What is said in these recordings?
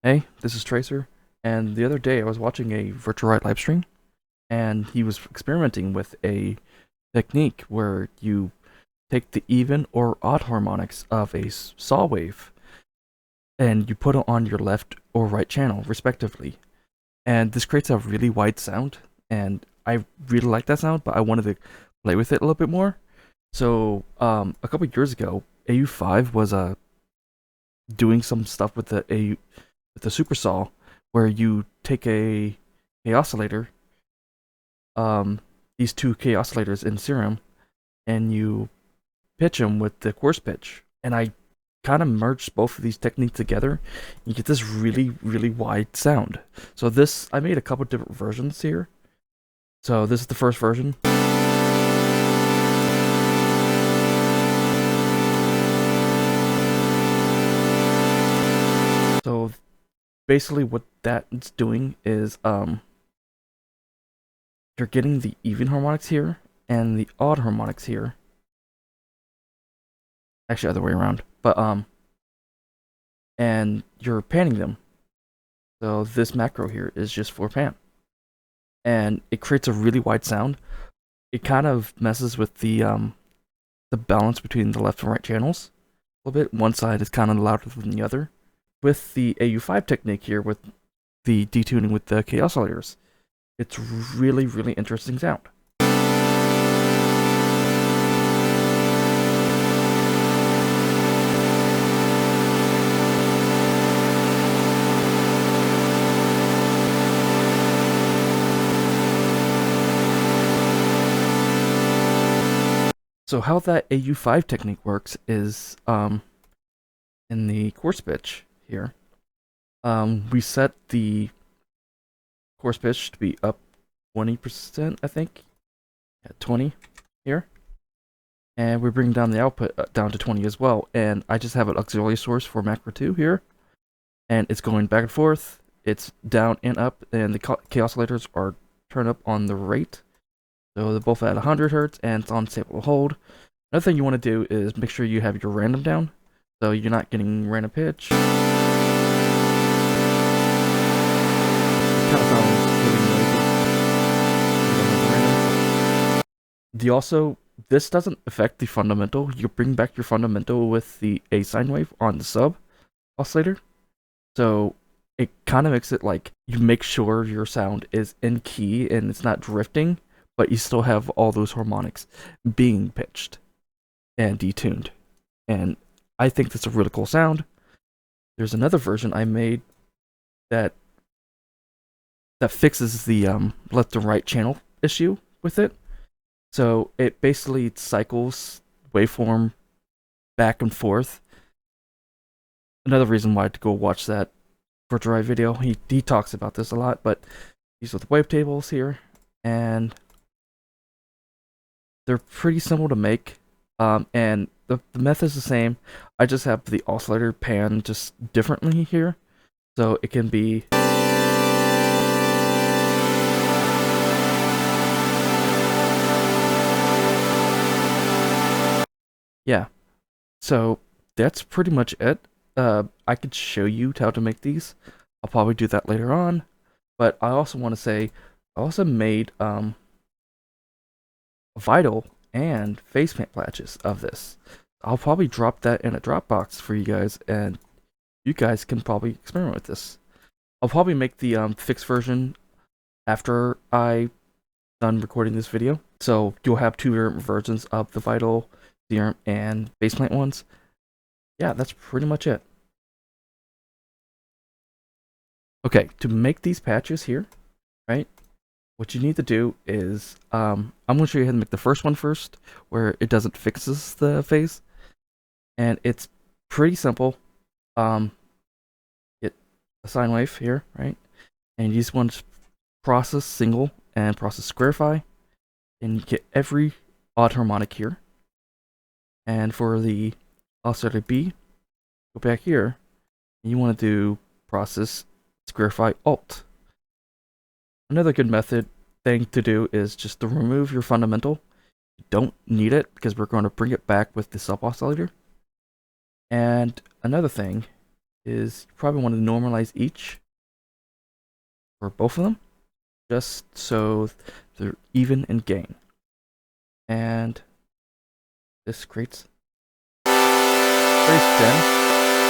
Hey, this is Tracer, and the other day I was watching a virtual Riot live stream, and he was experimenting with a technique where you take the even or odd harmonics of a saw wave, and you put it on your left or right channel, respectively. And this creates a really wide sound, and I really like that sound, but I wanted to play with it a little bit more. So, a couple years ago, AU5 was doing some stuff with the super saw, where you take a oscillator, these two K oscillators in serum, and you pitch them with the coarse pitch. And I kind of merged both of these techniques together. You get this really wide sound. So this, I made a couple different versions here. So this is the first version. So basically what that's doing is you're getting the even harmonics here and the odd harmonics here. Actually, other way around. But and you're panning them. So this macro here is just for pan, and it creates a really wide sound. It kind of messes with the balance between the left and right channels a little bit. One side is kind of louder than the other. With the AU5 technique here, with the detuning with the K oscillators, it's really interesting sound. So how that AU5 technique works is in the coarse pitch here, we set the coarse pitch to be up 20%, I think, at 20 here, and we bring down the output down to 20 as well. And I just have an auxiliary source for macro 2 here, and it's going back and forth. It's down and up, and the K oscillators are turned up on the rate. So they're both at 100 hertz, and it's on sample hold. Another thing you want to do is make sure you have your random down, so you're not getting random pitch. It kind of sounds really noisy. This doesn't affect the fundamental. You bring back your fundamental with the A sine wave on the sub oscillator. So it kind of makes it like you make sure your sound is in key and it's not drifting, but you still have all those harmonics being pitched and detuned. And I think that's a really cool sound. There's another version I made that fixes the left and right channel issue with it. So it basically cycles waveform back and forth. Another reason why to go watch that virtual Riot video. He talks about this a lot, but these are the wavetables here, and they're pretty simple to make. And the method is the same. I just have the oscillator pan just differently here, so it can be yeah. So that's pretty much it. I could show you how to make these. I'll probably do that later on. But I also want to say, I also made Vital and face paint patches of this. I'll probably drop that in a Dropbox for you guys, and you guys can probably experiment with this. I'll probably make the fixed version after I done recording this video. So you'll have two different versions of the Vital, Serum, and face paint ones. Yeah, that's pretty much it. Okay, to make these patches here, right, what you need to do is, I'm going to show you how to make the first one first, where it doesn't fixes the phase, and it's pretty simple. Get a sine wave here, right, and you just want to process single and process squarify, and you get every odd harmonic here. And for the oscillator B, go back here, and you want to do process squarify alt. Another good thing to do is just to remove your fundamental. You don't need it because we're going to bring it back with the sub oscillator. And another thing is you probably want to normalize each for both of them, just so they're even in gain. And this creates very thin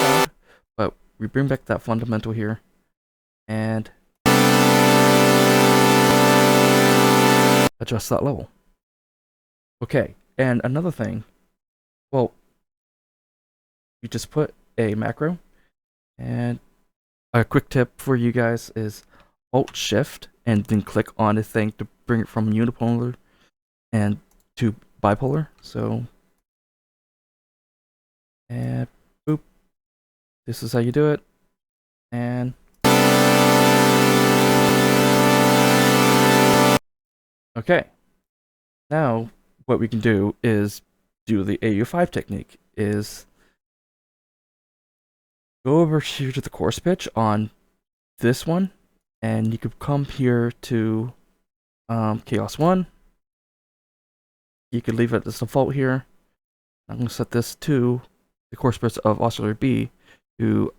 sound, but we bring back that fundamental here and adjust that level. Okay, and another thing, well, you just put a macro, and a quick tip for you guys is Alt Shift and then click on a thing to bring it from unipolar and to bipolar. So, and boop, this is how you do it. And okay, now what we can do is do the AU5 technique. Is go over here to the coarse pitch on this one, and you could come here to Chaos 1. You could leave it as default here. I'm going to set this to the coarse pitch of oscillator B to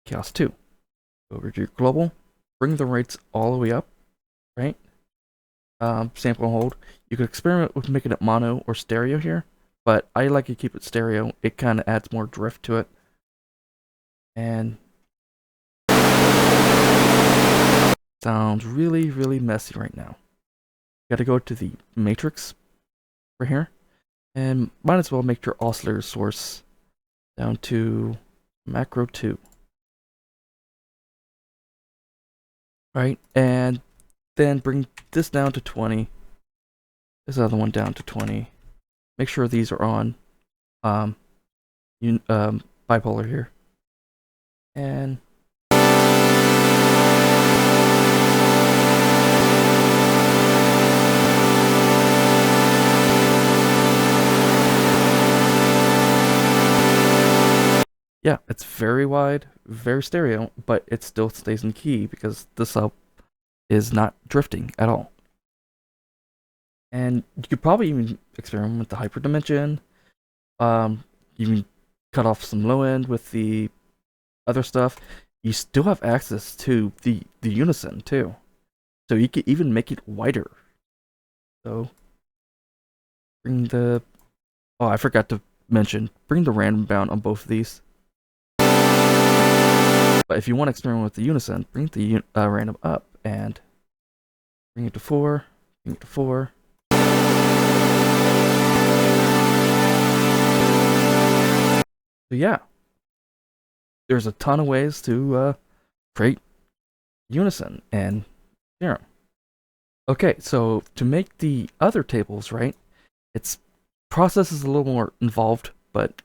Chaos 2. Go over to your global, bring the rates all the way up, right? Sample and hold. You could experiment with making it mono or stereo here, but I like to keep it stereo. It kind of adds more drift to it. And sounds really, really messy right now. Got to go to the matrix for here, and might as well make your oscillator source down to macro 2. Right, and then bring this down to 20. This other one down to 20. Make sure these are on bipolar here. And yeah, it's very wide, very stereo, but it still stays in key because the sub is not drifting at all. And you could probably even experiment with the hyperdimension. You can cut off some low end with the other stuff. You still have access to the unison too, so you could even make it wider. So bring the I forgot to mention, bring the random bound on both of these. But if you want to experiment with the unison, bring the random up and bring it to 4, bring it to 4. So yeah, there's a ton of ways to create unison and theorem. Okay, so to make the other tables, right, its process is a little more involved, but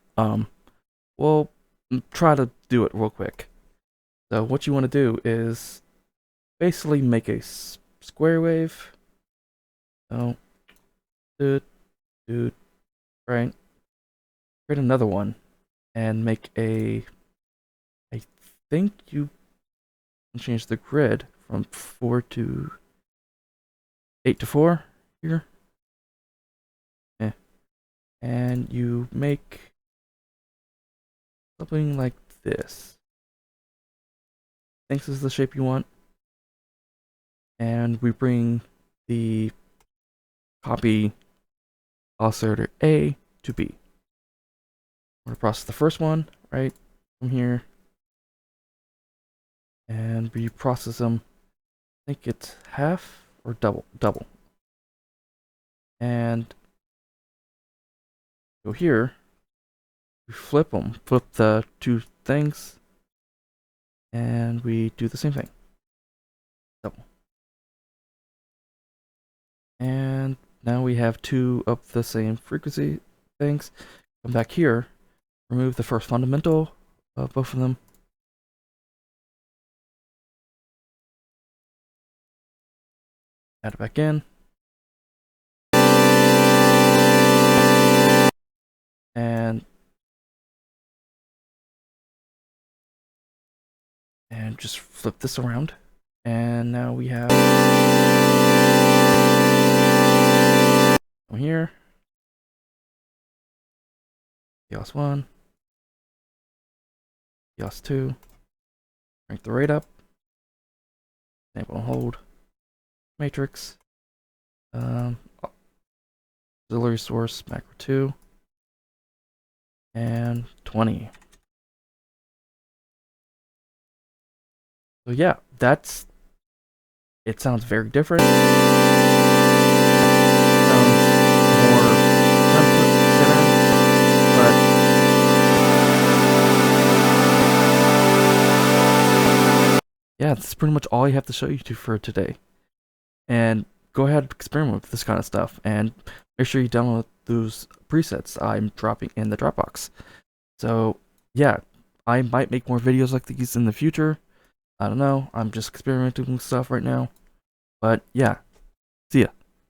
we'll try to do it real quick. So what you want to do is basically make a square wave. So, right, create another one and make a, I think you can change the grid from 4 to 8 to 4 here. Yeah. And you make something like this. I think this is the shape you want. And we bring the copy oscillator A to B. We're going to process the first one, right, from here. And we process them, I think it's half or double. And go here, we flip them, flip the two things, and we do the same thing. Double. And now we have two of the same frequency things. Come back here, remove the first fundamental of both of them. Add it back in. And just flip this around. And now we have here. Chaos 1. EOS 2. Crank the rate up. Sample and hold. Matrix. Auxiliary source, macro 2. And 20. So yeah, it sounds very different. Sounds more template centered, but yeah, that's pretty much all I have to show you for today. And go ahead and experiment with this kind of stuff, and make sure you download those presets I'm dropping in the Dropbox. So yeah, I might make more videos like these in the future. I don't know, I'm just experimenting with stuff right now. But yeah, see ya.